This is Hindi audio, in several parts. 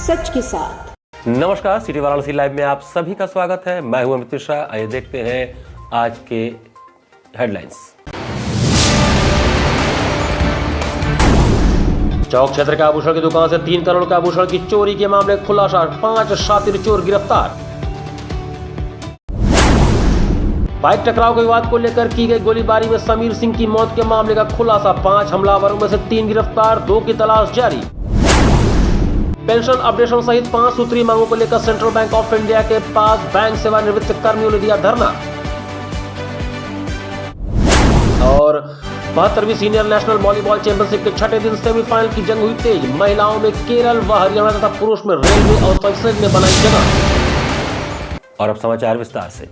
सच के साथ। नमस्कार, सिटी वाराणसी लाइव में आप सभी का स्वागत है। मैं हूं अमित मिश्रा। आइए देखते हैं आज के हेडलाइंस। चौक क्षेत्र के आभूषण की दुकान से 3 करोड़ के आभूषण की चोरी के मामले खुलासा, 5 शातिर चोर गिरफ्तार। बाइक टकराव के विवाद को लेकर की गई गोलीबारी में समीर सिंह की मौत के मामले का खुलासा, 5 हमलावरों में से 3 गिरफ्तार, 2 की तलाश जारी। पेंशन अपडेशन सहित 5 सूत्री मांगों को लेकर सेंट्रल बैंक ऑफ इंडिया के पास बैंक सेवानिवृत्त कर्मियों ने दिया धरना। और 72वीं सीनियर नेशनल वॉलीबॉल चैंपियनशिप के छठे दिन सेमीफाइनल की जंग हुई तेज। महिलाओं में केरल व हरियाणा तथा पुरुष में रेलवे और सल्सेज ने बनाई जगह। और अब समाचार विस्तार से।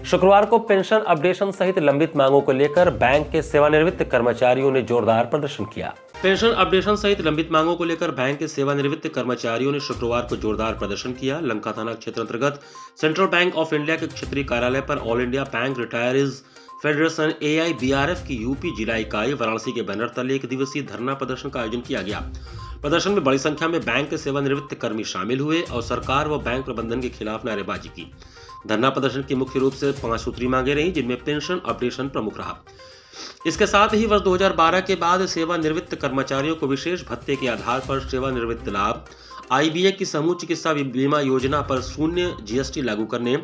शुक्रवार को पेंशन अपडेशन सहित लंबित मांगों को लेकर बैंक के सेवानिवृत्त कर्मचारियों ने जोरदार प्रदर्शन किया। पेंशन अपडेशन सहित लंबित मांगों को लेकर बैंक के सेवानिवृत्त कर्मचारियों ने शुक्रवार को जोरदार प्रदर्शन किया। लंका थाना क्षेत्र अंतर्गत सेंट्रल बैंक ऑफ इंडिया के क्षेत्रीय कार्यालय पर all India bank retirees federation AIBRF की यूपी जिला इकाई वाराणसी के बैनर तले 1 दिवसीय धरना प्रदर्शन का आयोजन किया गया। प्रदर्शन में बड़ी संख्या में बैंक के सेवानिवृत्त कर्मी शामिल हुए और सरकार व बैंक प्रबंधन के खिलाफ नारेबाजी की। धरना प्रदर्शन की मुख्य रूप से 5 सूत्री मांगे रही, जिनमें पेंशन अपडेशन प्रमुख रहा। इसके साथ ही वर्ष 2012 के बाद सेवानिवृत्त कर्मचारियों को विशेष भत्ते के आधार पर सेवानिवृत्त लाभ, IBA की समूह चिकित्सा बीमा योजना पर 0 GST लागू करने,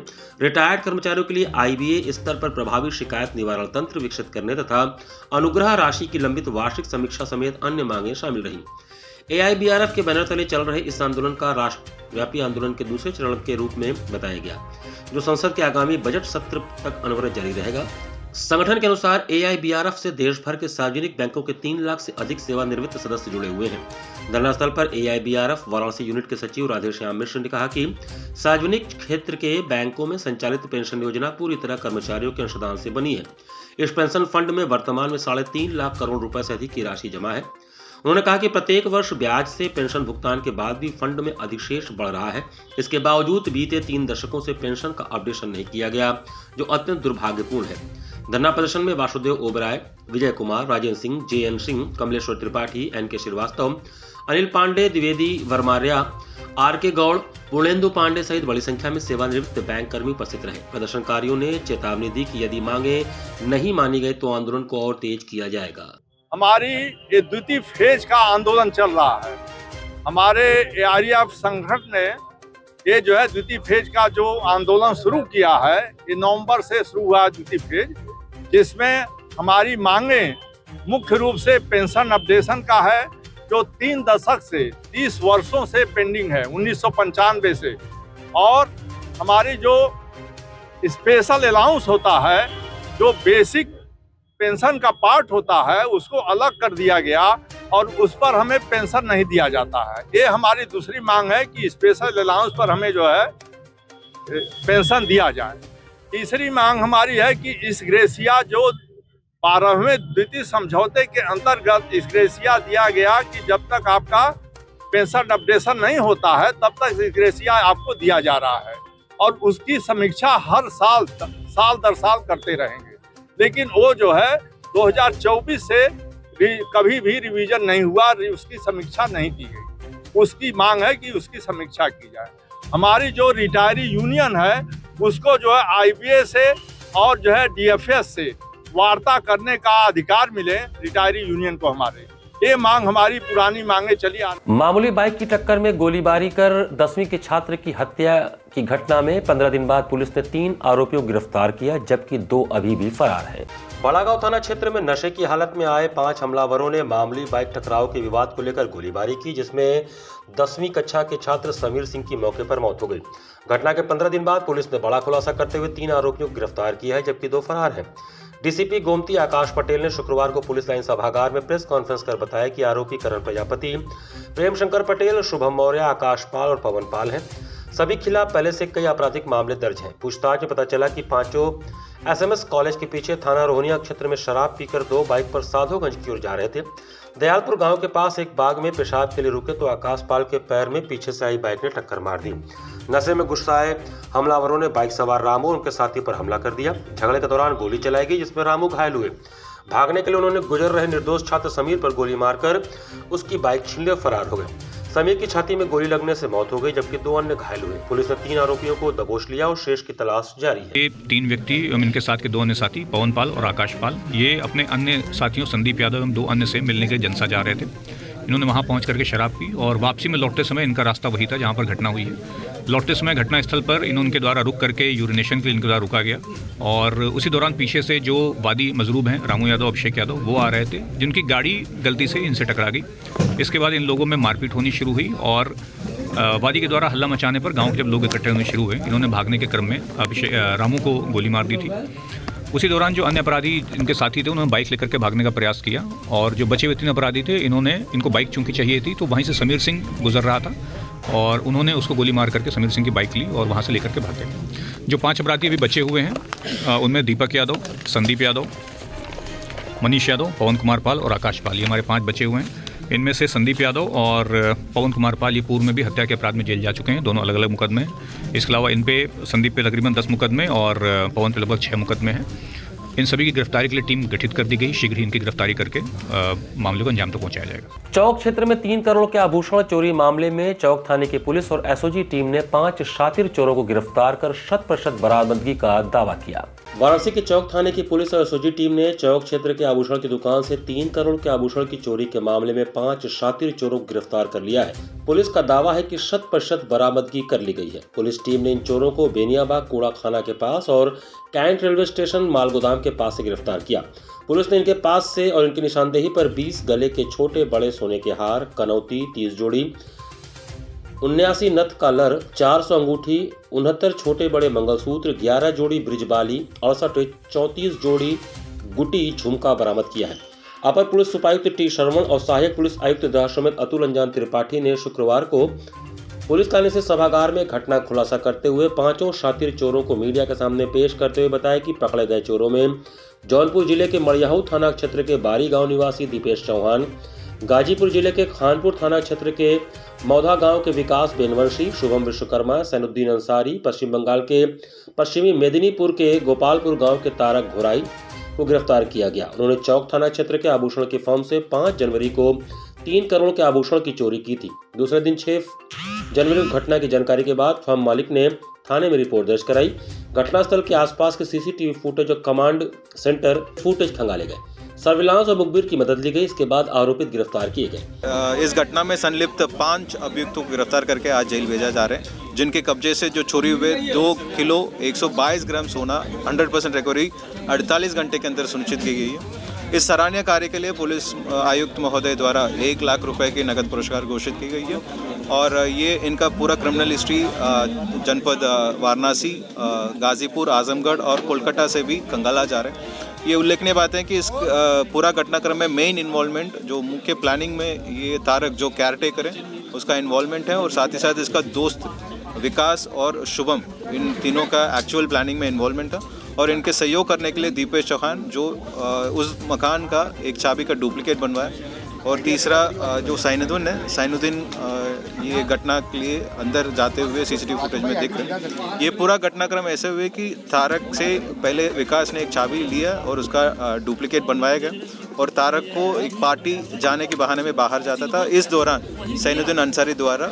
रिटायर्ड कर्मचारियों के लिए IBA स्तर पर प्रभावी शिकायत निवारण तंत्र विकसित करने तथा अनुग्रह राशि की लंबित वार्षिक समीक्षा समेत अन्य मांगे शामिल रहीं। AIBRF के बैनर तले चल रहे इस आंदोलन का राष्ट्रव्यापी आंदोलन के दूसरे चरण के रूप में बताया गया, जो संसद के आगामी बजट सत्र तक अनवरत जारी रहेगा। संगठन के अनुसार AIBRF से देश भर के सार्वजनिक बैंकों के 3 लाख से अधिक सेवानिवृत्त सदस्य जुड़े हुए हैं। धरना स्थल पर AIBRF वाराणसी यूनिट के सचिव राधेश्याम मिश्र ने कहा कि सार्वजनिक क्षेत्र के बैंकों में संचालित पेंशन योजना पूरी तरह कर्मचारियों के अंशदान से बनी है। इस पेंशन फंड में वर्तमान में 3.5 लाख करोड़ रुपए से अधिक की राशि जमा है। उन्होंने कहा कि प्रत्येक वर्ष ब्याज से पेंशन भुगतान के बाद भी फंड में अधिशेष बढ़ रहा है। इसके बावजूद बीते 3 दशकों से पेंशन का अपडेशन नहीं किया गया, जो अत्यंत दुर्भाग्यपूर्ण है। धरना प्रदर्शन में Vasudev Oberoi, Vijay Kumar, Rajendra Singh, JN Singh, Kamleshwar Tripathi, NK Srivastava, Anil Pandey, Dwivedi वर्मार्या, RK Gaur, Purnendu Pandey सहित बड़ी संख्या में सेवानिवृत्त बैंक कर्मी उपस्थित रहे। प्रदर्शनकारियों ने चेतावनी दी कि यदि मांगे नहीं मानी गई तो आंदोलन को और तेज किया जाएगा। हमारी ये द्वितीय फेज का आंदोलन चल रहा है। हमारे AIBRF संगठन ने ये जो है द्वितीय फेज का जो आंदोलन शुरू किया है, ये नवंबर से शुरू हुआ द्वितीय फेज, जिसमें हमारी मांगे मुख्य रूप से पेंशन अपडेशन का है, जो 3 दशक से 30 वर्षों से पेंडिंग है, 1995 से। और हमारी जो स्पेशल अलाउंस होता है, जो बेसिक पेंशन का पार्ट होता है, उसको अलग कर दिया गया और उस पर हमें पेंशन नहीं दिया जाता है। ये हमारी दूसरी मांग है कि स्पेशल अलाउंस पर हमें जो है पेंशन दिया जाए। तीसरी मांग हमारी है कि इस ग्रेसिया जो 12वें द्वितीय समझौते के अंतर्गत इस ग्रेसिया दिया गया कि जब तक आपका पेंशन अपडेशन नहीं होता है तब तक इस ग्रेसिया आपको दिया जा रहा है और उसकी समीक्षा हर साल दर साल करते रहेंगे। लेकिन वो जो है 2024 से कभी भी रिवीजन नहीं हुआ, उसकी समीक्षा नहीं की गई। उसकी मांग है कि उसकी समीक्षा की जाए। हमारी जो रिटायरी यूनियन है उसको जो है IBA से और जो है DFS से वार्ता करने का अधिकार मिले रिटायरी यूनियन को। हमारे ये मांग हमारी पुरानी मांगे चली आ रही। मामूली बाइक की टक्कर में गोलीबारी कर 10वीं के छात्र की हत्या की घटना में 15 दिन बाद पुलिस ने 3 आरोपियों को गिरफ्तार किया, जबकि 2 अभी भी फरार हैं। बड़ागांव थाना क्षेत्र में नशे की हालत में आए 5 हमलावरों ने मामूली बाइक टकराव के विवाद को लेकर गोलीबारी की, जिसमें 10वीं कक्षा के छात्र समीर सिंह की मौके पर मौत हो गई। घटना के 15 दिन बाद पुलिस ने बड़ा खुलासा करते हुए 3 आरोपियों को गिरफ्तार किया है, जबकि 2 फरार हैं। DCP गोमती आकाश पटेल ने शुक्रवार को पुलिस लाइन सभागार में प्रेस कॉन्फ्रेंस कर बताया कि आरोपी करण प्रजापति, प्रेम शंकर पटेल, शुभम मौर्य, आकाश पाल और पवन पाल हैं। सभी खिलाफ पहले से कई आपराधिक मामले दर्ज हैं। पूछताछ में पता चला कि 5 SMS कॉलेज के पीछे थाना रोहनिया क्षेत्र में शराब पीकर 2 बाइक पर साधोगंज की ओर जा रहे थे। दयालपुर गांव के पास एक बाग में पेशाब के लिए रुके तो आकाश पाल के पैर में पीछे से आई बाइक ने टक्कर मार दी। नशे में गुस्साए हमलावरों ने बाइक सवार रामू और उनके साथी पर हमला कर दिया। झगड़े के दौरान गोली चलाई गई, जिसमें रामू घायल हुए। भागने के लिए उन्होंने गुजर रहे निर्दोष छात्र समीर पर गोली मारकर उसकी बाइक छीन ले फरार हो गए। समीर की छाती में गोली लगने से मौत हो गई, जबकि 2 अन्य घायल हुए। पुलिस ने 3 आरोपियों को दबोच लिया और शेष की तलाश जारी है। ये 3 व्यक्ति एवं इनके साथ के 2 अन्य साथी पवन पाल और आकाश पाल, ये अपने अन्य साथियों संदीप यादव एवं 2 अन्य से मिलने के जनसा जा रहे थे। इन्होंने वहां पहुंच करके शराब पी और वापसी में लौटते समय इनका रास्ता वही था जहां पर घटना हुई है। लौटते समय घटनास्थल पर इनके द्वारा रुक करके यूरिनेशन के लिए इनके द्वारा रुका गया और उसी दौरान पीछे से जो वादी मजरूब हैं रामू यादव, अभिषेक यादव, वो आ रहे थे, जिनकी गाड़ी गलती से इनसे टकरा गई। इसके बाद इन लोगों में मारपीट होनी शुरू हुई और वादी के द्वारा हल्ला मचाने पर गांव के जब लोग इकट्ठे होने शुरू हुए, इन्होंने भागने के क्रम में रामू को गोली मार दी थी। उसी दौरान जो अन्य अपराधी इनके साथी थे उन्होंने बाइक लेकर के भागने का प्रयास किया और जो बचे हुए 3 अपराधी थे इनको बाइक चूंकि चाहिए थी तो वहीं से समीर सिंह गुजर रहा था और उन्होंने उसको गोली मार करके समीर सिंह की बाइक ली और वहाँ से लेकर के भाग गए। जो 5 अपराधी अभी बचे हुए हैं उनमें दीपक यादव, संदीप यादव, मनीष यादव, पवन कुमार पाल और आकाश पाल, ये हमारे 5 बचे हुए हैं। इनमें से संदीप यादव और पवन कुमार पाल ये पूर्व में भी हत्या के अपराध में जेल जा चुके हैं, दोनों अलग अलग मुकदमे हैं। इसके अलावा इन पे संदीप पे तकरीबन 10 मुकदमे और पवन पे लगभग 6 मुकदमे हैं। इन सभी की गिरफ्तारी के लिए टीम गठित कर दी गई। शीघ्र ही इनकी गिरफ्तारी करके मामले को अंजाम तक पहुंचाया जाएगा। चौक क्षेत्र में 3 करोड़ के आभूषण चोरी मामले में चौक थाने की पुलिस और एसओजी टीम ने 5 शातिर चोरों को गिरफ्तार कर 100% बरामदगी का दावा किया। वाराणसी के चौक थाने की पुलिस और एसओजी टीम ने चौक क्षेत्र के आभूषण की दुकान से 3 करोड़ के आभूषण की चोरी के मामले में 5 शातिर चोरों को गिरफ्तार कर लिया है। पुलिस का दावा है कि 100% बरामदगी कर ली गई है। पुलिस टीम ने इन चोरों को बेनियाबाग कूड़ा खाना के पास और कैंट रेलवे स्टेशन माल गोदाम के पास से गिरफ्तार किया। पुलिस ने इनके पास से और इनकी निशानदेही पर 20 गले के छोटे बड़े सोने के हार, कनौती 30 जोड़ी, 79 नथ का लर, 400 अंगूठी, 69 छोटे बड़े मंगलसूत्र, 11 जोड़ी ब्रिजबाली, 68 34 जोड़ी गुटी झुमका बरामद किया है। अपर पुलिस उपायुक्त टी शर्मन और सहायक पुलिस आयुक्त दशाश्वमेध अतुल अंजान त्रिपाठी ने शुक्रवार को पुलिस थाने से सभागार में घटना खुलासा करते हुए 5 शातिर चोरों को मीडिया के सामने पेश करते हुए बताया कि पकड़े गए चोरों में जौनपुर जिले के मड़ियाहू थाना क्षेत्र के बारी गांव निवासी दीपेश चौहान, गाजीपुर जिले के खानपुर थाना क्षेत्र के मौधा गांव के विकास बेनवंशी, शुभम विश्वकर्मा, सैनुद्दीन अंसारी, पश्चिम बंगाल के पश्चिमी मेदिनीपुर के गोपालपुर गांव के तारक घोराई को गिरफ्तार किया गया। उन्होंने चौक थाना क्षेत्र के आभूषण की फर्म से 5 जनवरी को 3 करोड़ के आभूषण की चोरी की थी। दूसरे दिन 6 जनवरी को घटना की जानकारी के बाद फर्म मालिक ने थाने में रिपोर्ट दर्ज कराई। घटनास्थल के आसपास के सीसीटीवी फुटेज और कमांड सेंटर फुटेज खंगाले गए। सर्विलांस और मुखबिर की मदद ली गई। इसके बाद आरोपित गिरफ्तार किए गए। इस घटना में संलिप्त 5 अभियुक्तों को गिरफ्तार करके आज जेल भेजा जा रहे हैं, जिनके कब्जे से जो चोरी हुए 2 किलो 122 ग्राम सोना 100% रिकवरी 48 घंटे के अंदर सुनिश्चित की गई है। इस सराहनीय कार्य के लिए पुलिस आयुक्त महोदय द्वारा 1 लाख रुपए की नगद पुरस्कार घोषित की गई है और ये इनका पूरा क्रिमिनल हिस्ट्री जनपद वाराणसी, गाजीपुर, आजमगढ़ और कोलकाता से भी खंगाला जा रहा है। ये उल्लेखनीय बात है कि इस पूरा घटनाक्रम में मेन इन्वॉल्वमेंट जो मुख्य प्लानिंग में ये तारक जो केयरटेकर है उसका इन्वॉल्वमेंट है और साथ ही साथ इसका दोस्त विकास और शुभम, इन तीनों का एक्चुअल प्लानिंग में इन्वॉल्वमेंट था और इनके सहयोग करने के लिए दीपेश चौहान जो उस मकान का एक चाबी का डुप्लीकेट बनवाया और तीसरा जो साइनुद्दीन ये घटना के लिए अंदर जाते हुए सीसीटीवी फुटेज में दिख रहे हैं। ये पूरा घटनाक्रम ऐसे हुए कि तारक से पहले विकास ने एक चाबी लिया और उसका डुप्लीकेट बनवाया गया और तारक को एक पार्टी जाने के बहाने में बाहर जाता था। इस दौरान सैनुद्दीन अंसारी द्वारा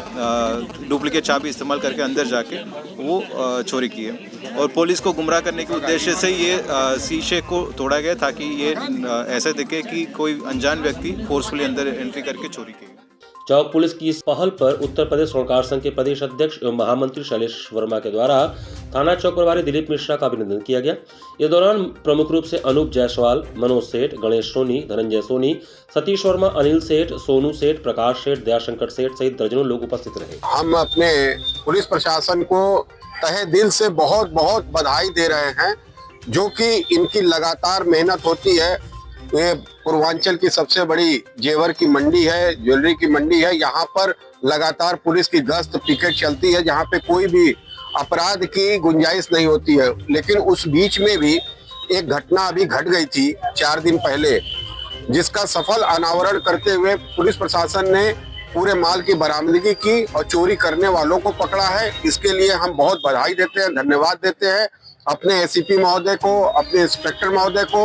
डुप्लीकेट चाबी इस्तेमाल करके अंदर जाके वो चोरी की है और पुलिस को गुमराह करने के उद्देश्य से ये शीशे को तोड़ा गया ताकि ये ऐसे दिखे कि कोई अनजान व्यक्ति फोर्सफुली अंदर एंट्री करके चोरी की। चौक पुलिस की इस पहल पर उत्तर प्रदेश स्वर्णकार संघ के प्रदेश अध्यक्ष एवं महामंत्री शैलेश वर्मा के द्वारा थाना चौक प्रभारी दिलीप मिश्रा का अभिनंदन किया गया। इस दौरान प्रमुख रूप से अनूप जायसवाल, मनोज सेठ, गणेश सोनी, धनंजय सोनी, सतीश वर्मा, अनिल सेठ, सोनू सेठ, प्रकाश सेठ, दयाशंकर सेठ सहित दर्जनों लोग उपस्थित रहे। हम अपने पुलिस प्रशासन को तहे दिल से बहुत बहुत बधाई दे रहे हैं, जो कि इनकी लगातार मेहनत होती है। ये पूर्वांचल की सबसे बड़ी जेवर की मंडी है, ज्वेलरी की मंडी है। यहाँ पर लगातार पुलिस की गश्त पिकेट चलती है, जहाँ पे कोई भी अपराध की गुंजाइश नहीं होती है। लेकिन उस बीच में भी एक घटना अभी घट गई थी 4 दिन पहले, जिसका सफल अनावरण करते हुए पुलिस प्रशासन ने पूरे माल की बरामदगी की और चोरी करने वालों को पकड़ा है। इसके लिए हम बहुत बधाई देते हैं, धन्यवाद देते हैं अपने एसीपी महोदय को, अपने इंस्पेक्टर महोदय को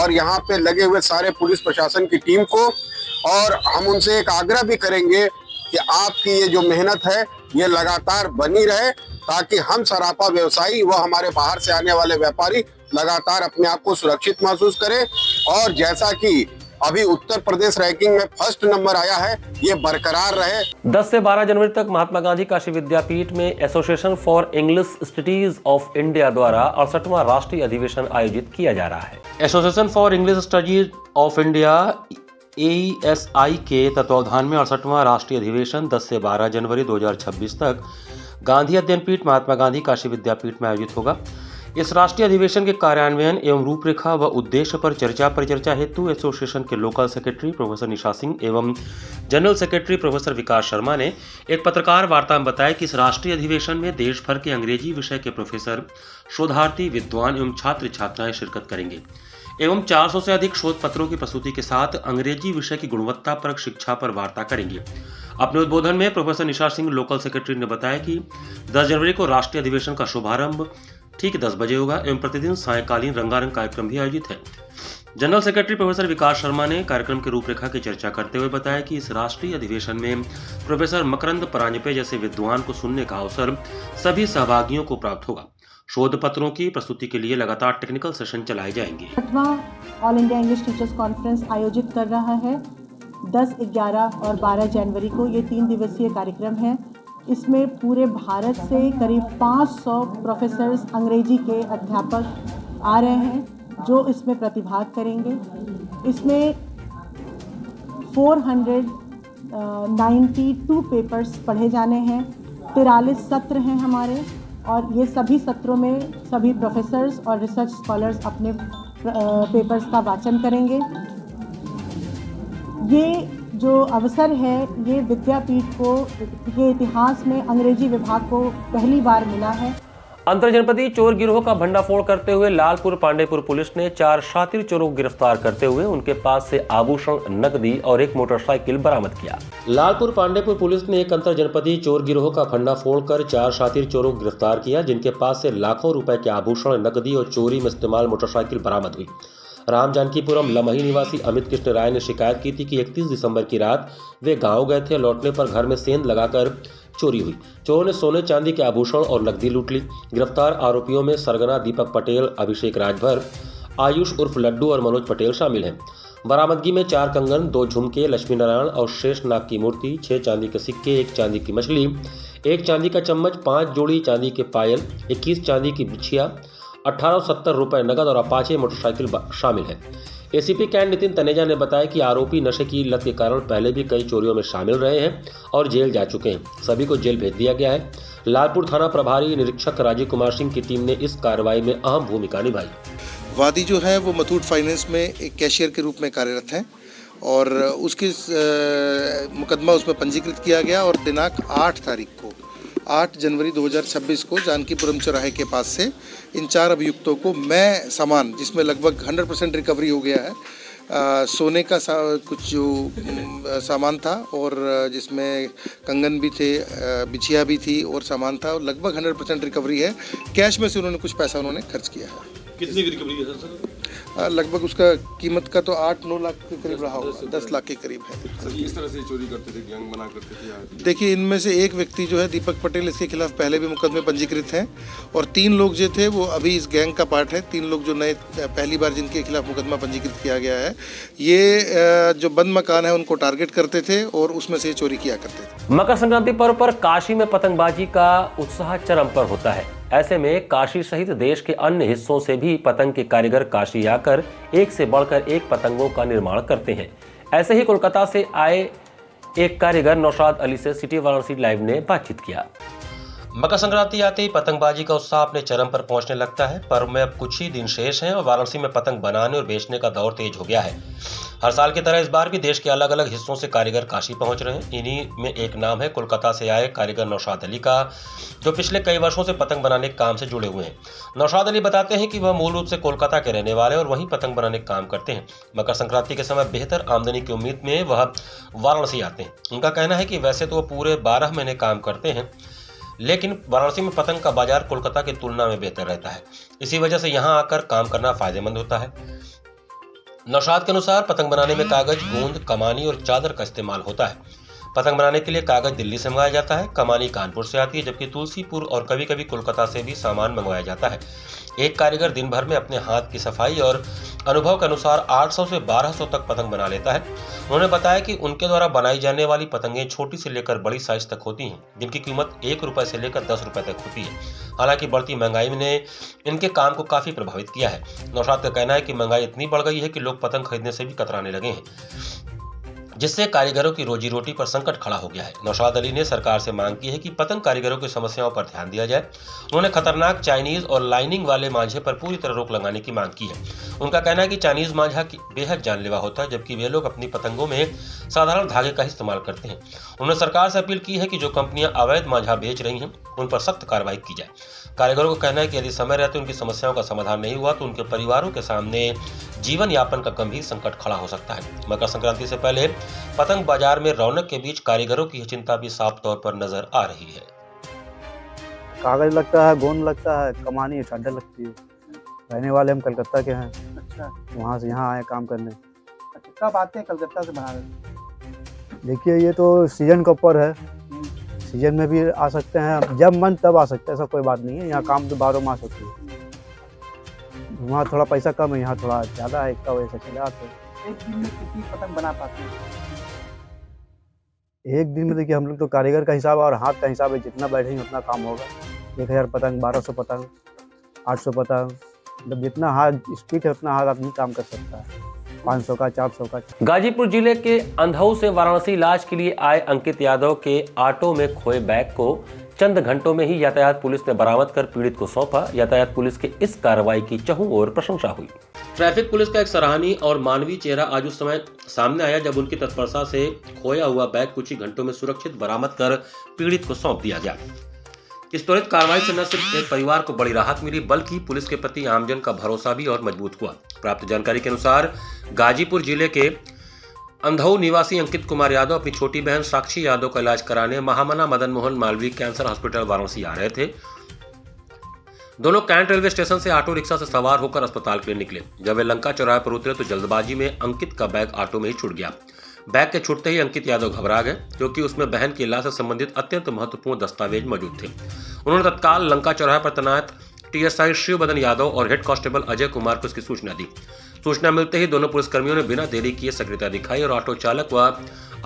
और यहाँ पे लगे हुए सारे पुलिस प्रशासन की टीम को। और हम उनसे एक आग्रह भी करेंगे कि आपकी ये जो मेहनत है ये लगातार बनी रहे, ताकि हम सराफा व्यवसायी व हमारे बाहर से आने वाले व्यापारी लगातार अपने आप को सुरक्षित महसूस करें। और जैसा कि अभी उत्तर प्रदेश रैंकिंग में फर्स्ट नंबर आया है, ये बरकरार रहे। 10 से 12 जनवरी तक महात्मा गांधी काशी विद्यापीठ में association for English studies of India द्वारा 68वां राष्ट्रीय अधिवेशन आयोजित किया जा रहा है। Association for English studies of India AISI के तत्वावधान में 68वां राष्ट्रीय अधिवेशन 10 से 12 जनवरी 2026 तक गांधी अध्ययन पीठ महात्मा गांधी काशी विद्यापीठ में आयोजित होगा। इस राष्ट्रीय अधिवेशन के कार्यान्वयन एवं रूपरेखा व उद्देश्य पर चर्चा परिचर्चा हेतु एसोसिएशन के local secretary professor Nisha Singh एवं जनरल सेक्रेटरी प्रोफेसर विकास शर्मा ने एक पत्रकार वार्ता में बताया कि इस राष्ट्रीय अधिवेशन में देश भर के अंग्रेजी विषय के प्रोफेसर, शोधार्थी, विद्वान एवं छात्र छात्राएं शिरकत करेंगे एवं 400 से अधिक शोध पत्रों की प्रस्तुति के साथ अंग्रेजी विषय की गुणवत्तापरक शिक्षा पर वार्ता करेंगे। अपने उद्बोधन में professor Nisha Singh local secretary ने बताया कि 10 जनवरी को राष्ट्रीय अधिवेशन का शुभारंभ ठीक 10 बजे होगा एवं प्रतिदिन सायंकालीन रंगारंग कार्यक्रम भी आयोजित है। जनरल सेक्रेटरी प्रोफेसर विकास शर्मा ने कार्यक्रम की रूपरेखा की चर्चा करते हुए बताया कि इस राष्ट्रीय अधिवेशन में प्रोफेसर मकरंद परांजपे जैसे विद्वान को सुनने का अवसर सभी सहभागियों को प्राप्त होगा। शोध पत्रों की प्रस्तुति के लिए लगातार टेक्निकल सेशन चलाए जाएंगे। 8वां all India English teachers conference आयोजित कर रहा है 10, 11 और 12 जनवरी को। ये 3 दिवसीय कार्यक्रम है। इसमें पूरे भारत से करीब 500 प्रोफेसर्स, अंग्रेजी के अध्यापक आ रहे हैं जो इसमें प्रतिभाग करेंगे। इसमें 492 पेपर्स पढ़े जाने हैं। 43 सत्र हैं हमारे और ये सभी सत्रों में सभी प्रोफेसर्स और रिसर्च स्कॉलर्स अपने पेपर्स का वाचन करेंगे। ये जो अवसर है ये विद्यापीठ को ये इतिहास में अंग्रेजी विभाग को पहली बार मिला है। अंतरजनपदीय चोर गिरोह का भंडाफोड़ करते हुए लालपुर पांडेपुर पुलिस ने 4 शातिर चोरों को गिरफ्तार करते हुए उनके पास से आभूषण, नकदी और एक मोटरसाइकिल बरामद किया। लालपुर पांडेपुर पुलिस ने एक अंतरजनपदीय चोर गिरोह का भंडाफोड़ कर 4 शातिर चोरों को गिरफ्तार किया, जिनके पास से लाखों रुपए के आभूषण, नकदी और चोरी में इस्तेमाल मोटरसाइकिल बरामद हुई। राम जानकीपुरम लमही निवासी अमित कृष्ण राय ने शिकायत की थी कि 31 दिसंबर की रात वे गांव गए थे। लौटने पर घर में सेंध लगाकर चोरी हुई। चोरों ने सोने चांदी के आभूषण और नकदी लूट ली। गिरफ्तार आरोपियों में सरगना दीपक पटेल, अभिषेक राजभर, आयुष उर्फ लड्डू और मनोज पटेल शामिल हैं। बरामदगी में 4 कंगन, 2 झुमके, लक्ष्मी नारायण और शेष नाग की मूर्ति, 6 चांदी के सिक्के, 1 चांदी की मछली, 1 चांदी का चम्मच, 5 जोड़ी चांदी के पायल, 21 चांदी की बिछिया, 1870 रुपए नगद और अपाचे मोटरसाइकिल शामिल है। एसीपी कैंट नितिन तनेजा ने बताया कि आरोपी नशे की लत के कारण पहले भी कई चोरियों में शामिल रहे हैं और जेल जा चुके हैं। सभी को जेल भेज दिया गया है। लालपुर थाना प्रभारी निरीक्षक राजीव कुमार सिंह की टीम ने इस कार्रवाई में अहम भूमिका निभाई। वादी जो है वो मुथूट फाइनेंस में एक कैशियर के रूप में कार्यरत हैं और उसकी मुकदमा उसमें पंजीकृत किया गया और दिनांक 8 जनवरी 2026 को जानकीपुरम चौराहे के पास से इन 4 अभियुक्तों को मैं सामान, जिसमें लगभग 100% रिकवरी हो गया है, सोने का कुछ जो सामान था और जिसमें कंगन भी थे, बिछिया भी थी और सामान था और लगभग 100% रिकवरी है। कैश में से उन्होंने कुछ पैसा उन्होंने खर्च किया है। कितनी की रिकवरी है सर? लगभग उसका कीमत का तो 8-9 लाख के करीब रहा होगा, 10 लाख के करीब है। सर किस तरह से चोरी करते थे, गैंग बना करते थे? देखिए, इनमें से एक व्यक्ति जो है दीपक पटेल, इसके खिलाफ पहले भी मुकदमे पंजीकृत हैं और 3 लोग जो थे वो अभी इस गैंग का पार्ट है। 3 लोग जो नए पहली बार जिनके खिलाफ मुकदमा पंजीकृत किया गया है, ये जो बंद मकान है उनको टारगेट करते थे और उसमें से चोरी किया करते थे। मकर संक्रांति पर्व पर काशी में पतंगबाजी का उत्साह चरम पर होता है। ऐसे में काशी सहित देश के अन्य हिस्सों से भी पतंग के कारीगर काशी आकर एक से बढ़कर एक पतंगों का निर्माण करते हैं। ऐसे ही कोलकाता से आए एक कारीगर नौशाद अली से सिटी वाराणसी लाइव ने बातचीत किया। मकर संक्रांति आते ही पतंगबाजी का उत्साह अपने चरम पर पहुंचने लगता है। पर्व में अब कुछ ही दिन शेष हैं और वाराणसी में पतंग बनाने और बेचने का दौर तेज हो गया है। हर साल की तरह इस बार भी देश के अलग अलग हिस्सों से कारीगर काशी पहुंच रहे हैं। इन्हीं में एक नाम है कोलकाता से आए कारीगर नौशाद अली का, जो पिछले कई वर्षों से पतंग बनाने के काम से जुड़े हुए हैं। नौशाद अली बताते हैं कि वह मूल रूप से कोलकाता के रहने वाले और वहीं पतंग बनाने का काम करते हैं। मकर संक्रांति के समय बेहतर आमदनी की उम्मीद में वह वाराणसी आते हैं। उनका कहना है कि वैसे तो वो पूरे 12 महीने काम करते हैं, लेकिन वाराणसी में पतंग का बाजार कोलकाता की तुलना में बेहतर रहता है। इसी वजह से यहाँ आकर काम करना फायदेमंद होता है। नौशाद के अनुसार पतंग बनाने में कागज, गोंद, कमानी और चादर का इस्तेमाल होता है। पतंग बनाने के लिए कागज दिल्ली से मंगाया जाता है, कमानी कानपुर से आती है, जबकि तुलसीपुर और कभी कभी कोलकाता से भी सामान मंगवाया जाता है। एक कारीगर दिन भर में अपने हाथ की सफाई और अनुभव के अनुसार 800 से 1200 तक पतंग बना लेता है। उन्होंने बताया कि उनके द्वारा बनाई जाने वाली पतंगें छोटी से लेकर बड़ी साइज तक होती हैं, जिनकी कीमत 1 रुपए से लेकर 10 रुपए तक होती है। हालांकि बढ़ती महंगाई ने इनके काम को काफी प्रभावित किया है। नौशाद का कहना है कि महंगाई इतनी बढ़ गई है कि लोग पतंग खरीदने से भी कतराने लगे हैं, जिससे कारीगरों की रोजी रोटी पर संकट खड़ा हो गया है। नौशाद अली ने सरकार से मांग की है कि पतंग कारीगरों की समस्याओं पर ध्यान दिया जाए। उन्होंने खतरनाक चाइनीज और लाइनिंग वाले मांझे पर पूरी तरह रोक लगाने की मांग की है। उनका कहना है कि चाइनीज मांझा बेहद जानलेवा होता है, जबकि वे लोग अपनी पतंगों में साधारण धागे का इस्तेमाल करते हैं। उन्होंने सरकार से अपील की है कि जो कंपनियां अवैध मांझा बेच रही हैं उन पर सख्त कार्रवाई की जाए। कारीगरों का कहना है कि यदि समय रहते उनकी समस्याओं का समाधान नहीं हुआ तो उनके परिवारों के सामने जीवन यापन का गंभीर संकट खड़ा हो सकता है। मकर संक्रांति से पहले पतंग बाजार में रौनक के बीच कारीगरों की चिंता भी साफ तौर पर नजर आ रही है। कागज लगता है, गोंद लगता है, कमानी साड्डा लगती है। रहने वाले हम कलकत्ता के हैं। अच्छा, वहाँ से यहाँ आए काम करने। अच्छा, कब आते हैं कलकत्ता से बनारस? देखिए ये तो सीजन के ऊपर है, सीजन में भी आ सकते हैं, जब मन तब आ सकते हैं, ऐसा कोई बात नहीं है। यहाँ काम तो 12 मास होती है। वहाँ थोड़ा पैसा कम है, यहाँ थोड़ा ज़्यादा है, इसका वजह से चले आते हैं। एक दिन में कितनी पतंग बना पाते हैं? एक दिन में देखिए हम लोग तो कारीगर का हिसाब और हाथ का हिसाब है, जितना बैठेंगे उतना काम होगा। 1000 पतंग, 1200 पतंग, 800 पतंग, मतलब जितना हाथ स्पीड है उतना हाथ आदमी काम कर सकता है। 500 का, 400 का। गाजीपुर जिले के अंधौ से वाराणसी इलाज के लिए आए अंकित यादव के ऑटो में खोए बैग को चंद घंटों में ही यातायात पुलिस ने बरामद कर पीड़ित को सौंपा। यातायात पुलिस की इस कार्रवाई की चहुं ओर प्रशंसा हुई। ट्रैफिक पुलिस का एक सराहनीय और मानवीय चेहरा आज उस समय सामने आया जब उनकी तत्परता से खोया हुआ बैग कुछ ही घंटों में सुरक्षित बरामद कर पीड़ित को सौंप दिया गया। इस त्वरित कार्रवाई से न सिर्फ एक परिवार को बड़ी राहत मिली, बल्कि पुलिस के प्रति आमजन का भरोसा भी और मजबूत हुआ। प्राप्त जानकारी के अनुसार गाजीपुर जिले के अंधौ निवासी अंकित कुमार यादव अपनी छोटी बहन साक्षी यादव का इलाज कराने महामना मदन मोहन मालवीय कैंसर हॉस्पिटल वाराणसी आ रहे थे। दोनों कैंट रेलवे स्टेशन से ऑटो रिक्शा से सवार होकर अस्पताल के लिए निकले। जब वे लंका चौराहे पर उतरे तो जल्दबाजी में अंकित का बैग ऑटो में ही छूट गया। बैग के छूटते ही अंकित यादव घबरा गए, क्योंकि उसमें बहन के इलाज से संबंधित अत्यंत महत्वपूर्ण दस्तावेज मौजूद थे। उन्होंने तत्काल लंका चौराहे पर तैनात टीएसआई शिव बदन यादव और हेड कांस्टेबल अजय कुमार को इसकी सूचना दी। सूचना मिलते ही दोनों पुलिसकर्मियों ने बिना देरी किए सक्रियता दिखाई और ऑटो चालक व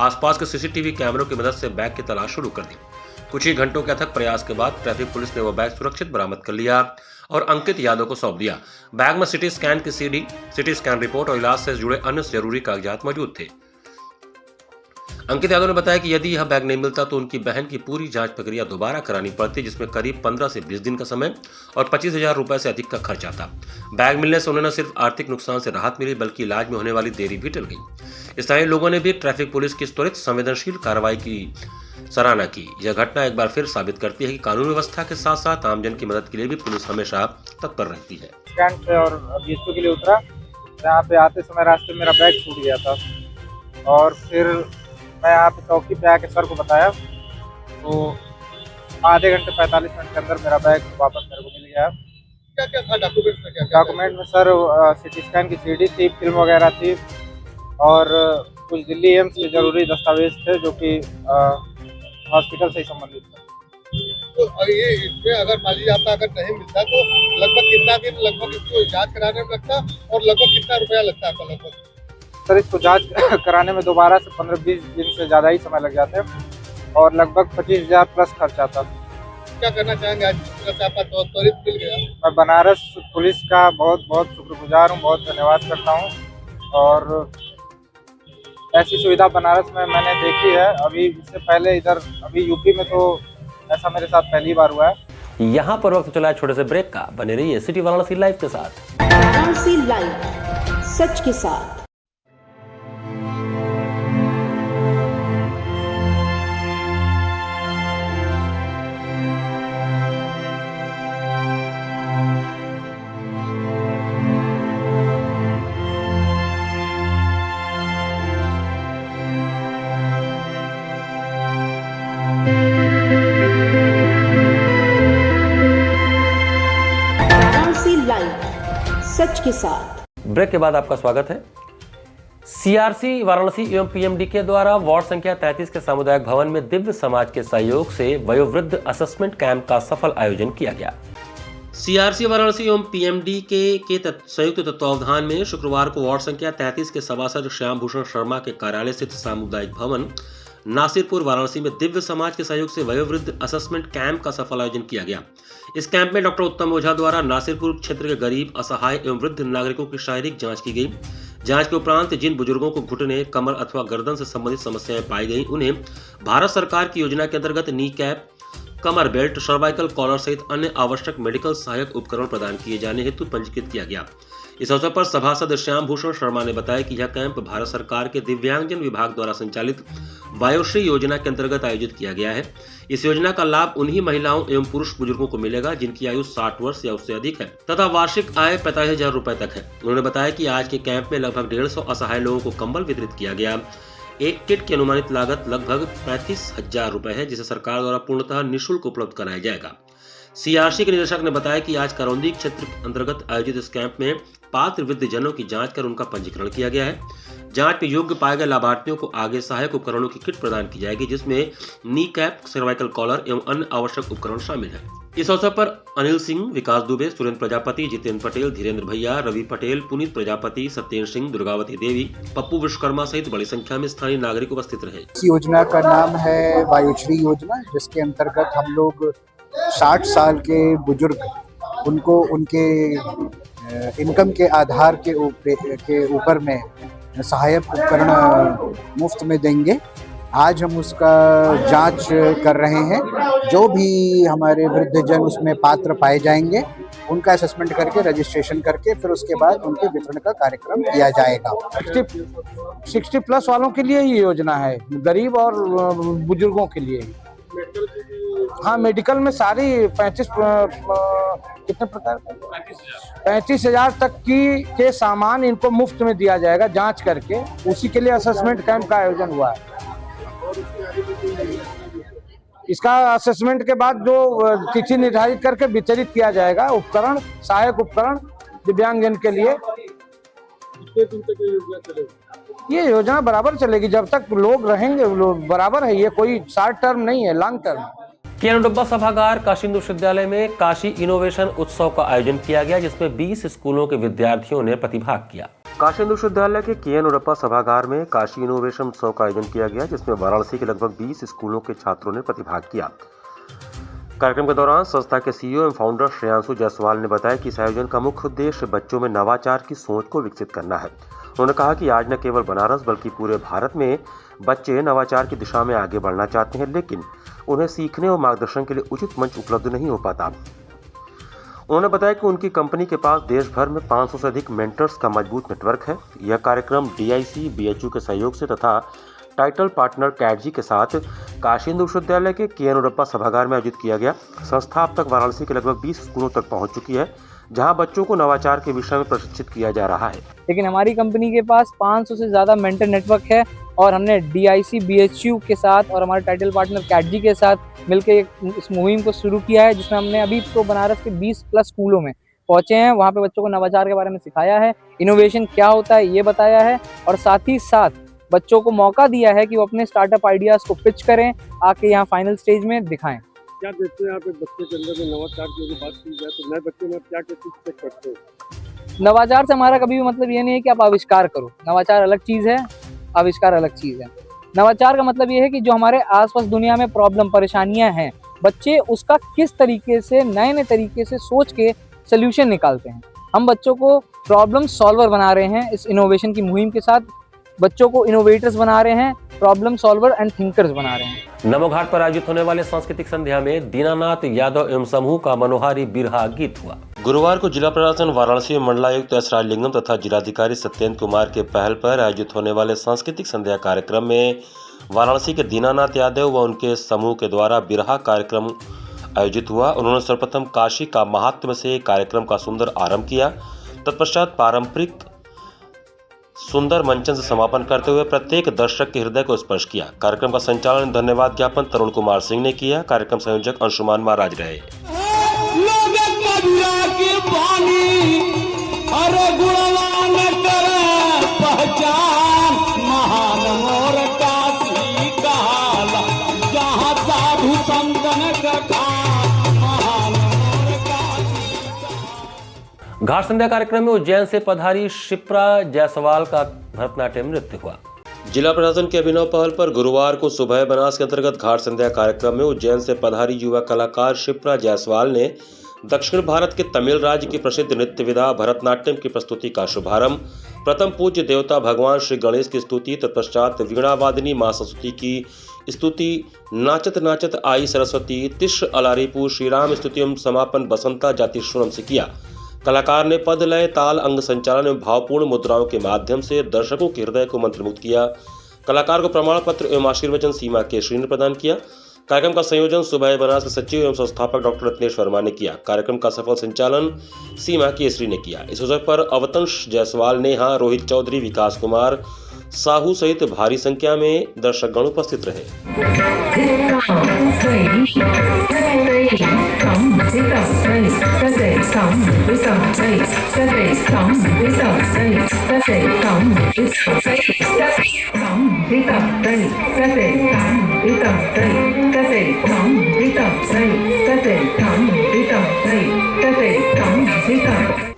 आसपास के सीसीटीवी कैमरों की मदद से बैग की तलाश शुरू कर दी। कुछ ही घंटों के अथक प्रयास के बाद ट्रैफिक पुलिस ने वह बैग सुरक्षित बरामद कर लिया और अंकित यादव को सौंप दिया। बैग में सिटी स्कैन की सीडी, सिटी स्कैन रिपोर्ट और इलाज से जुड़े अन्य जरूरी कागजात मौजूद थे। अंकित यादव ने बताया कि यदि यह बैग नहीं मिलता तो उनकी बहन की पूरी जांच प्रक्रिया दोबारा करानी पड़ती, जिसमें करीब 15 से 20 दिन का समय और 25,000 रुपए से अधिक का खर्च आता। बैग मिलने से उन्हें न सिर्फ आर्थिक नुकसान से राहत मिली, बल्कि इलाज में होने वाली देरी भी टल गई। स्थानीय लोगों ने भी ट्रैफिक पुलिस की त्वरित संवेदनशील कार्रवाई की सराहना की। यह घटना एक बार फिर साबित करती है कि कानून व्यवस्था के साथ साथ आमजन की मदद के लिए भी पुलिस हमेशा तत्पर रहती है। स्टैंड पे और बीएचपी के लिए उतरा, यहाँ पे आते समय रास्ते में मेरा बैग छूट गया था और फिर मैं यहाँ पे चौकी पे आके सर को बताया तो आधे घंटे 45 मिनट के अंदर मेरा बैग वापस मेरे को मिल गया। क्या क्या था डॉक्यूमेंट में? डॉक्यूमेंट में सर सिटी स्कैन की सीडी थी, फिल्म वगैरह थी और कुछ दिल्ली एम्स के जरूरी दस्तावेज थे जो कि हॉस्पिटल से ही संबंधित थे। तो ये इसमें अगर मान लीजिए आपका अगर नहीं मिलता तो लगभग कितना दिन लगभग इसको जांच कराने में लगता और लगभग कितना रुपया लगता आपका? लगभग सर इसको जांच कराने में दोबारा से 15-20 दिन से ज़्यादा ही समय लग जाते हैं और लगभग 25,000 प्लस खर्च आता। क्या करना चाहेंगे आज से आपका त्वरित मिल गया? मैं बनारस पुलिस का बहुत बहुत शुक्रगुजार हूँ, बहुत धन्यवाद करता हूँ और ऐसी सुविधा बनारस में मैंने देखी है। अभी इससे पहले इधर अभी यूपी में तो ऐसा मेरे साथ पहली बार हुआ है। यहाँ पर वक्त चला है छोटे से ब्रेक का। बने रहिए सिटी वाराणसी लाइव के साथ। वाराणसी लाइव, सच के साथ। सच के साथ। ब्रेक के बाद आपका स्वागत है। सीआरसी वाराणसी एवं पीएमडी के द्वारा वार्ड संख्या 33 के सामुदायिक भवन में दिव्य समाज के सहयोग से वयोवृद्ध असेसमेंट कैंप का सफल आयोजन किया गया। सीआरसी वाराणसी एवं पीएमडी के संयुक्त तत्वावधान में शुक्रवार को वार्ड संख्या 33 के सभासद श्याम भूषण शर्मा के कार्यालय स्थित सामुदायिक भवन नासिरपुर वाराणसी में दिव्य समाज के सहयोग से वयोवृद्ध असेसमेंट कैंप का सफल आयोजन किया गया। इस कैंप में डॉक्टर उत्तम ओझा द्वारा नासिरपुर क्षेत्र के गरीब, असहाय एवं वृद्ध नागरिकों की शारीरिक जांच की गई। जांच के उपरांत जिन बुजुर्गों को घुटने, कमर अथवा गर्दन से संबंधित समस्याएं पाई गई, उन्हें भारत सरकार की योजना के अंतर्गत नी कैप, कमर बेल्ट, सर्वाइकल कॉलर सहित अन्य आवश्यक मेडिकल सहायक उपकरण प्रदान किए जाने हेतु पंजीकृत किया गया। इस अवसर पर सभासद श्याम भूषण शर्मा ने बताया कि यह कैंप भारत सरकार के दिव्यांगजन विभाग द्वारा संचालित वायोश्री योजना के अंतर्गत आयोजित किया गया है। इस योजना का लाभ उन्हीं महिलाओं एवं पुरुष बुजुर्गों को मिलेगा जिनकी आयु 60 वर्ष या उससे अधिक है तथा वार्षिक आय 45,000 रुपए तक है। उन्होंने बताया कि आज के कैंप में लगभग 150 असहाय लोगों को कंबल वितरित किया गया। एक किट की अनुमानित लागत लगभग 35,000 रुपए है, जिसे सरकार द्वारा पूर्णतः निःशुल्क उपलब्ध कराया जाएगा। सीआरसी के निदेशक ने बताया कि आज करौंदी क्षेत्र अंतर्गत आयोजित इस कैंप में पात्र वृद्धजनों की जांच कर उनका पंजीकरण किया गया है। जांच में योग्य पाए गए लाभार्थियों को आगे सहायक उपकरणों की किट प्रदान की जाएगी, जिसमें नी कैप, सर्वाइकल कॉलर एवं अन्य आवश्यक उपकरण शामिल है। इस अवसर पर अनिल सिंह, विकास दुबे, सुरेंद्र प्रजापति, जितेंद्र पटेल, धीरेन्द्र भैया, रवि पटेल, पुनीत प्रजापति, सत्येंद्र सिंह, दुर्गावती देवी, पप्पू विश्वकर्मा सहित बड़ी संख्या में स्थानीय नागरिक उपस्थित रहे। इस योजना का नाम है वायोश्री योजना, जिसके अंतर्गत हम लोग 60 साल के बुजुर्ग उनको उनके इनकम के आधार के ऊपर में सहायक उपकरण मुफ्त में देंगे। आज हम उसका जांच कर रहे हैं। जो भी हमारे वृद्धजन उसमें पात्र पाए जाएंगे उनका असेसमेंट करके रजिस्ट्रेशन करके फिर उसके बाद उनके वितरण का कार्यक्रम किया जाएगा। 60 प्लस वालों के लिए ये योजना है, गरीब और बुजुर्गों के लिए। हाँ, मेडिकल में सारी 35,000 तक के सामान इनको मुफ्त में दिया जाएगा जांच करके। उसी के लिए असेसमेंट कैंप का आयोजन हुआ है। इसका असेसमेंट के बाद जो तिथि निर्धारित करके वितरित किया जाएगा उपकरण, सहायक उपकरण दिव्यांगजन के लिए। ये योजना बराबर चलेगी जब तक लोग रहेंगे, लोग बराबर है। ये कोई शॉर्ट टर्म नहीं है, लॉन्ग टर्म। केरनडुब्बा सभागार काशी हिंदू विश्वविद्यालय में काशी इनोवेशन उत्सव का आयोजन किया गया, जिसमें 20 स्कूलों के विद्यार्थियों ने प्रतिभाग किया। काशी हिंदू विश्वविद्यालय के केरनडुब्बा सभागार में काशी इनोवेशन उत्सव का आयोजन किया गया, जिसमें वाराणसी के लगभग 20 स्कूलों के छात्रों ने प्रतिभाग किया। कार्यक्रम के दौरान संस्था के सीईओ एवं फाउंडर श्रेयांशु जायसवाल ने बताया कि इस आयोजन का मुख्य उद्देश्य बच्चों में नवाचार की सोच को विकसित करना है। उन्होंने कहा कि आज न केवल बनारस बल्कि पूरे भारत में बच्चे नवाचार की दिशा में आगे बढ़ना चाहते हैं, लेकिन उन्हें सीखने और मार्गदर्शन के लिए उचित मंच उपलब्ध नहीं हो पाता। उन्होंने बताया कि उनकी कंपनी के पास देश भर में 500 से अधिक मेंटर्स का मजबूत नेटवर्क है। यह कार्यक्रम DIC, BHU के सहयोग से तथा टाइटल पार्टनर कैटजी के साथ काशी हिंदू विश्वविद्यालय के केरनडुब्बा सभागार में आयोजित किया गया। संस्था अब तक वाराणसी के लगभग 20 स्कूलों तक पहुंच चुकी है, जहां बच्चों को नवाचार के विषय में प्रशिक्षित किया जा रहा है। लेकिन हमारी कंपनी के पास 500 से ज़्यादा मेंटर नेटवर्क है और हमने DIC, BHU के साथ और हमारे टाइटल पार्टनर कैटजी के साथ मिलकर इस मुहिम को शुरू किया है, जिसमें हमने अभी तो बनारस के 20 प्लस स्कूलों में पहुंचे हैं। वहाँ पे बच्चों को नवाचार के बारे में सिखाया है, इनोवेशन क्या होता है ये बताया है, और साथ ही साथ बच्चों को मौका दिया है कि वो अपने स्टार्टअप आइडियाज़ को पिच करें, आके यहाँ फाइनल स्टेज में दिखाएं। क्या देखते हैं आप बच्चे के अंदर में नवाचार की बात की जाए तो नए बच्चे में क्या चीज चेक करते हैं? नवाचार से हमारा कभी भी मतलब ये नहीं है कि आप आविष्कार करो। नवाचार अलग चीज़ है, आविष्कार अलग चीज़ है। नवाचार का मतलब ये है कि जो हमारे आसपास दुनिया में प्रॉब्लम, परेशानियां हैं, बच्चे उसका किस तरीके से नए नए तरीके से सोच के सोल्यूशन निकालते हैं। हम बच्चों को प्रॉब्लम सॉल्वर बना रहे हैं इस इनोवेशन की मुहिम के साथ। बच्चों को इनोवेटर्स बना रहे हैं, प्रॉब्लम सॉल्वर एंड थिंकर्स बना रहे हैं। नमो घाट पर आयोजित होने वाले सांस्कृतिक संध्या में दीनानाथ यादव एवं समूह का मनोहारी बिरहा गीत हुआ। गुरुवार को जिला प्रशासन वाराणसी में मंडलायुक्त S राजलिंगम तथा जिलाधिकारी सत्येंद्र कुमार के पहल पर आयोजित होने वाले सांस्कृतिक संध्या कार्यक्रम में वाराणसी के दीनानाथ यादव व उनके समूह के द्वारा बिरहा कार्यक्रम आयोजित हुआ। उन्होंने सर्वप्रथम काशी का महात्म्य से कार्यक्रम का सुंदर आरंभ किया। तत्पश्चात पारंपरिक सुंदर मंचन से समापन करते हुए प्रत्येक दर्शक के हृदय को स्पर्श किया। कार्यक्रम का संचालन धन्यवाद ज्ञापन तरुण कुमार सिंह ने किया। कार्यक्रम संयोजक अंशुमान महाराज रहे। पहचान घाट संध्या कार्यक्रम में उज्जैन से पधारी शिप्रा जायसवाल का भरतनाट्यम नृत्य हुआ। जिला प्रशासन के अभिनव पहल पर गुरुवार को सुबह बनास के अंतर्गत घाट संध्या कार्यक्रम में उज्जैन से पधारी युवा कलाकार शिप्रा जायसवाल ने दक्षिण भारत के तमिल राज्य की प्रसिद्ध नृत्य विधा भरतनाट्यम की प्रस्तुति का शुभारंभ प्रथम पूज्य देवता भगवान श्री गणेश की स्तुति तत्पश्चात वीणा वादिनी मां सरस्वती की स्तुति नाचत नाचत आई सरस्वती तिश्र अलारीपु श्रीराम स्तुतियम समापन बसंता जातिश्वरम से किया। कलाकार ने पद लय ताल अंग संचालन एवं भावपूर्ण मुद्राओं के माध्यम से दर्शकों के हृदय को मंत्रमुग्ध किया। कलाकार को प्रमाण पत्र एवं आशीर्वचन सीमा केसरी ने प्रदान किया। कार्यक्रम का संयोजन सुबह बनास के सचिव एवं संस्थापक डॉक्टर रत्नेश वर्मा ने किया। कार्यक्रम का सफल संचालन सीमा केसरी ने किया। इस अवसर पर अवतंश जायसवाल, नेहा, रोहित चौधरी, विकास कुमार साहू सहित भारी संख्या में दर्शकगण उपस्थित रहे।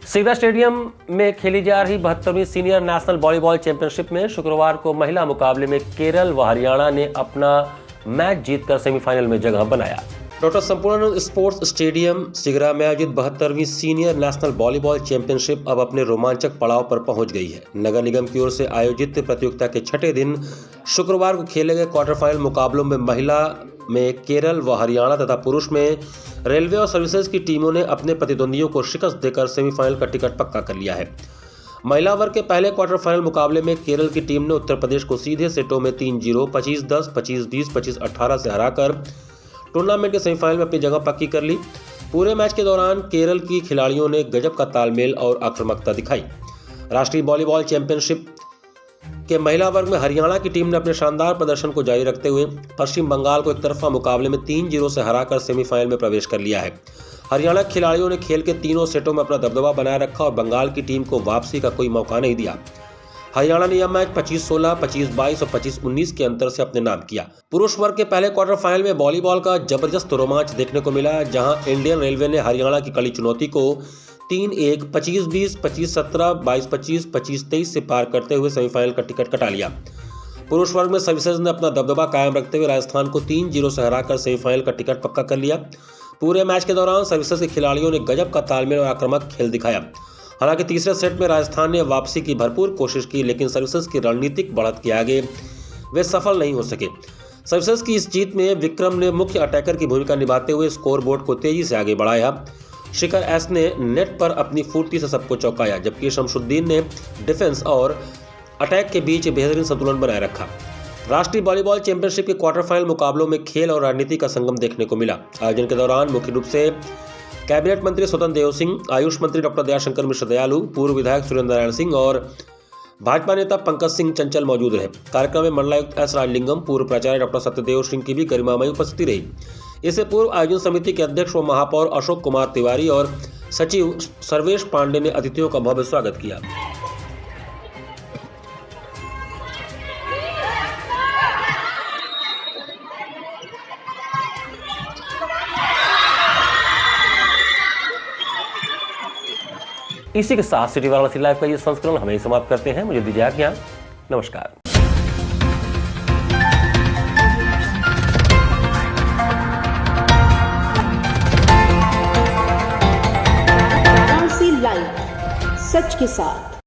सिगरा स्टेडियम में खेली जा रही 72वीं सीनियर नेशनल वॉलीबॉल चैंपियनशिप में शुक्रवार को महिला मुकाबले में केरल व हरियाणा ने अपना मैच जीतकर सेमीफाइनल में जगह बनाया। Doctor Sampurnanand sports stadium Sigra में आयोजित 72वीं सीनियर नेशनल वॉलीबॉल चैंपियनशिप अब अपने रोमांचक पड़ाव पर पहुंच गई है। नगर निगम की ओर से आयोजित प्रतियोगिता के छठे दिन शुक्रवार को खेले गए क्वार्टर फाइनल मुकाबलों में महिला में केरल व हरियाणा तथा पुरुष में रेलवे और सर्विसेज की टीमों ने अपने प्रतिद्वंदियों को शिकस्त देकर सेमीफाइनल का टिकट पक्का कर लिया है। महिला वर्ग के पहले क्वार्टर फाइनल मुकाबले में केरल की टीम ने उत्तर प्रदेश को सीधे सेटों में 3-0, 25-10, 25-20, 25-18 से हराकर टूर्नामेंट के सेमीफाइनल में अपनी जगह पक्की कर ली। पूरे मैच के दौरान केरल की खिलाड़ियों ने गजब का तालमेल और आक्रामकता दिखाई। राष्ट्रीय वॉलीबॉल चैंपियनशिप के महिला वर्ग में हरियाणा की टीम ने अपने शानदार प्रदर्शन को जारी रखते हुए पश्चिम बंगाल को एक तरफा मुकाबले में 3-0 से हराकर सेमीफाइनल में प्रवेश कर लिया है। हरियाणा के खिलाड़ियों ने खेल के तीनों सेटों में अपना दबदबा बनाए रखा और बंगाल की टीम को वापसी का कोई मौका नहीं दिया। हरियाणा ने यह मैच 25-16, 25-22 और 25-19 के अंतर से अपने नाम किया। पुरुष वर्ग के पहले क्वार्टर फाइनल में वॉलीबॉल का जबरदस्त रोमांच देखने को मिला, जहां इंडियन रेलवे ने हरियाणा की कड़ी चुनौती को 3-1, 25-20, 25-17, 22-25, 25-23 से पार करते हुए सेमीफाइनल का टिकट कटा लिया। पुरुष वर्ग में सर्विसेज ने अपना दबदबा कायम रखते हुए राजस्थान को 3-0 से हराकर सेमीफाइनल का टिकट पक्का कर लिया। पूरे मैच के दौरान सर्विसेज के खिलाड़ियों ने गजब का तालमेल और आक्रामक खेल दिखाया। हालांकि तीसरे सेट में राजस्थान ने वापसी की भरपूर कोशिश की, लेकिन सर्विसेज की रणनीतिक बढ़त के आगे वे सफल नहीं हो सके। सर्विसेज की इस जीत में विक्रम ने मुख्य अटैकर की भूमिका निभाते हुए स्कोरबोर्ड को तेजी से आगे बढ़ाया। शिखर एस ने नेट पर अपनी फुर्ती से सबको चौंकाया, जबकि शमशुद्दीन ने डिफेंस और अटैक के बीच बेहतरीन संतुलन बनाए रखा। राष्ट्रीय वॉलीबॉल चैंपियनशिप के क्वार्टर फाइनल मुकाबलों में खेल और राजनीति का संगम देखने को मिला। आयोजन के दौरान मुख्य रूप से कैबिनेट मंत्री स्वतंत्र देव सिंह, आयुष मंत्री डॉक्टर दयाशंकर मिश्र दयालु, पूर्व विधायक सुरेंद्र नारायण सिंह और भाजपा नेता पंकज सिंह चंचल मौजूद रहे। कार्यक्रम में मंडलायुक्त एस राजलिंगम, पूर्व प्राचार्य डॉक्टर सत्यदेव सिंह की भी गरिमामयी उपस्थिति रही। इससे पूर्व आयोजन समिति के अध्यक्ष व महापौर अशोक कुमार तिवारी और सचिव सर्वेश पांडे ने अतिथियों का भव्य स्वागत किया। इसी के साथ सिटी वाराणसी लाइव का ये संस्करण हमें समाप्त करते हैं। मुझे दीजिए आज्ञा। नमस्कार। वाराणसी लाइव, सच के साथ।